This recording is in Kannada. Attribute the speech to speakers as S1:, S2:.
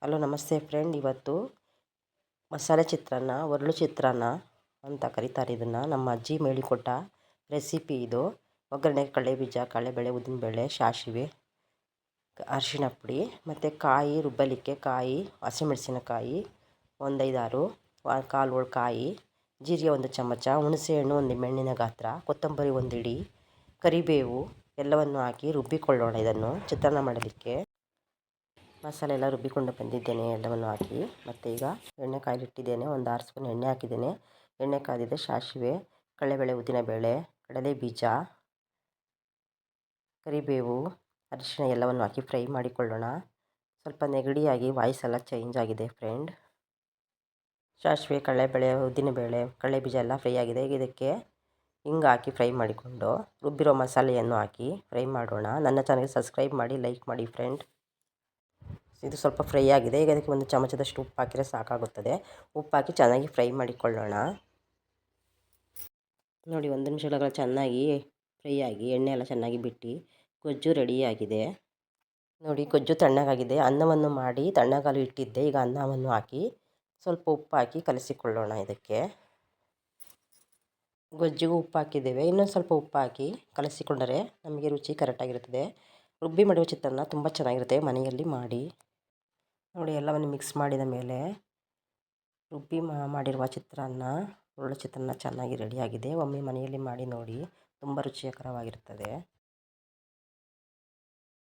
S1: ಹಲೋ ನಮಸ್ತೆ ಫ್ರೆಂಡ್. ಇವತ್ತು ಮಸಾಲೆ ಚಿತ್ರಾನ್ನ, ಒರಳು ಚಿತ್ರಾನ್ನ ಅಂತ ಕರೀತಾರೆ ಇದನ್ನು. ನಮ್ಮ ಅಜ್ಜಿ ಹೇಳಿಕೊಟ್ಟ ರೆಸಿಪಿ ಇದು. ಒಗ್ಗರಣೆಗೆ ಕಡಲೆಬೀಜ, ಕಡಲೆಬೇಳೆ, ಉದ್ದಿನಬೇಳೆ, ಸಾಸಿವೆ, ಅರಿಶಿಣ ಪುಡಿ ಮತ್ತು ಕಾಯಿ ರುಬ್ಬಲಿಕ್ಕೆ ಕಾಯಿ, ಹಸಿಮೆಣಸಿನಕಾಯಿ ಒಂದು 5-6, ಕಾಲು ಹೋಳು ಕಾಯಿ, ಜೀರಿಗೆ 1 ಚಮಚ, ಹುಣಸೆಹಣ್ಣು 1 ನಿಂಬೆಹಣ್ಣಿನ ಗಾತ್ರ, ಕೊತ್ತಂಬರಿ 1 ಹಿಡಿ, ಕರಿಬೇವು ಎಲ್ಲವನ್ನು ಹಾಕಿ ರುಬ್ಬಿಕೊಳ್ಳೋಣ. ಇದನ್ನು ಚಿತ್ರಾನ್ನ ಮಾಡಲಿಕ್ಕೆ ಮಸಾಲೆ ಎಲ್ಲ ರುಬ್ಬಿಕೊಂಡು ಬಂದಿದ್ದೇನೆ ಎಲ್ಲವನ್ನು ಹಾಕಿ. ಮತ್ತು ಈಗ ಎಣ್ಣೆ ಕಾಯ್ಲಿಟ್ಟಿದ್ದೇನೆ. ಒಂದು 6 ಸ್ಪೂನ್ ಎಣ್ಣೆ ಹಾಕಿದ್ದೇನೆ. ಎಣ್ಣೆ ಕಾದಿದೆ. ಸಾಸಿವೆ, ಕಡಲೆಬೇಳೆ, ಉದ್ದಿನಬೇಳೆ, ಕಡಲೆ ಬೀಜ, ಕರಿಬೇವು, ಅರಿಶಿಣ ಎಲ್ಲವನ್ನು ಹಾಕಿ ಫ್ರೈ ಮಾಡಿಕೊಳ್ಳೋಣ. ಸ್ವಲ್ಪ ನೆಗಡಿಯಾಗಿ ವಾಯ್ಸ್ ಎಲ್ಲ ಚೇಂಜ್ ಆಗಿದೆ ಫ್ರೆಂಡ್. ಸಾಸಿವೆ, ಕಡಲೆಬೇಳೆ, ಉದ್ದಿನಬೇಳೆ, ಕಡಲೆ ಬೀಜ ಎಲ್ಲ ಫ್ರೈ ಆಗಿದೆ. ಈಗ ಇದಕ್ಕೆ ಹಿಂಗೆ ಹಾಕಿ ಫ್ರೈ ಮಾಡಿಕೊಂಡು ರುಬ್ಬಿರೋ ಮಸಾಲೆಯನ್ನು ಹಾಕಿ ಫ್ರೈ ಮಾಡೋಣ. ನನ್ನ ಚಾನಲ್ಗೆ ಸಬ್ಸ್ಕ್ರೈಬ್ ಮಾಡಿ, ಲೈಕ್ ಮಾಡಿ ಫ್ರೆಂಡ್. ಇದು ಸ್ವಲ್ಪ ಫ್ರೈ ಆಗಿದೆ. ಈಗ ಅದಕ್ಕೆ 1 ಚಮಚದಷ್ಟು ಉಪ್ಪು ಹಾಕಿದರೆ ಸಾಕಾಗುತ್ತದೆ. ಉಪ್ಪು ಹಾಕಿ ಚೆನ್ನಾಗಿ ಫ್ರೈ ಮಾಡಿಕೊಳ್ಳೋಣ. ನೋಡಿ, 1 ನಿಮಿಷಗಳ ಚೆನ್ನಾಗಿ ಫ್ರೈ ಆಗಿ ಎಣ್ಣೆ ಎಲ್ಲ ಚೆನ್ನಾಗಿ ಬಿಟ್ಟು ಗೊಜ್ಜು ರೆಡಿಯಾಗಿದೆ. ನೋಡಿ, ಗೊಜ್ಜು ತಣ್ಣಗಾಗಿದೆ. ಅನ್ನವನ್ನು ಮಾಡಿ ತಣ್ಣಗಾಲು ಇಟ್ಟಿದ್ದೆ. ಈಗ ಅನ್ನವನ್ನು ಹಾಕಿ ಸ್ವಲ್ಪ ಉಪ್ಪು ಹಾಕಿ ಕಲಸಿಕೊಳ್ಳೋಣ. ಇದಕ್ಕೆ ಗೊಜ್ಜಿಗೂ ಉಪ್ಪು ಹಾಕಿದ್ದೇವೆ. ಇನ್ನೊಂದು ಸ್ವಲ್ಪ ಉಪ್ಪು ಹಾಕಿ ಕಲಸಿಕೊಂಡರೆ ನಮಗೆ ರುಚಿ ಕರೆಕ್ಟಾಗಿರುತ್ತದೆ. ರುಬ್ಬಿ ಮಾಡುವ ಚಿತ್ರಾನ್ನ ತುಂಬ ಚೆನ್ನಾಗಿರುತ್ತೆ. ಮನೆಯಲ್ಲಿ ಮಾಡಿ ನೋಡಿ. ಎಲ್ಲವನ್ನು ಮಿಕ್ಸ್ ಮಾಡಿದ ಮೇಲೆ ರುಬ್ಬಿ ಮಾಡಿರುವ ಚಿತ್ರಾನ್ನ, ಒಳ್ಳೆ ಚಿತ್ರಾನ್ನ ಚೆನ್ನಾಗಿ ರೆಡಿಯಾಗಿದೆ. ಒಮ್ಮೆ ಮನೆಯಲ್ಲಿ ಮಾಡಿ ನೋಡಿ, ತುಂಬ ರುಚಿಕರವಾಗಿರುತ್ತದೆ.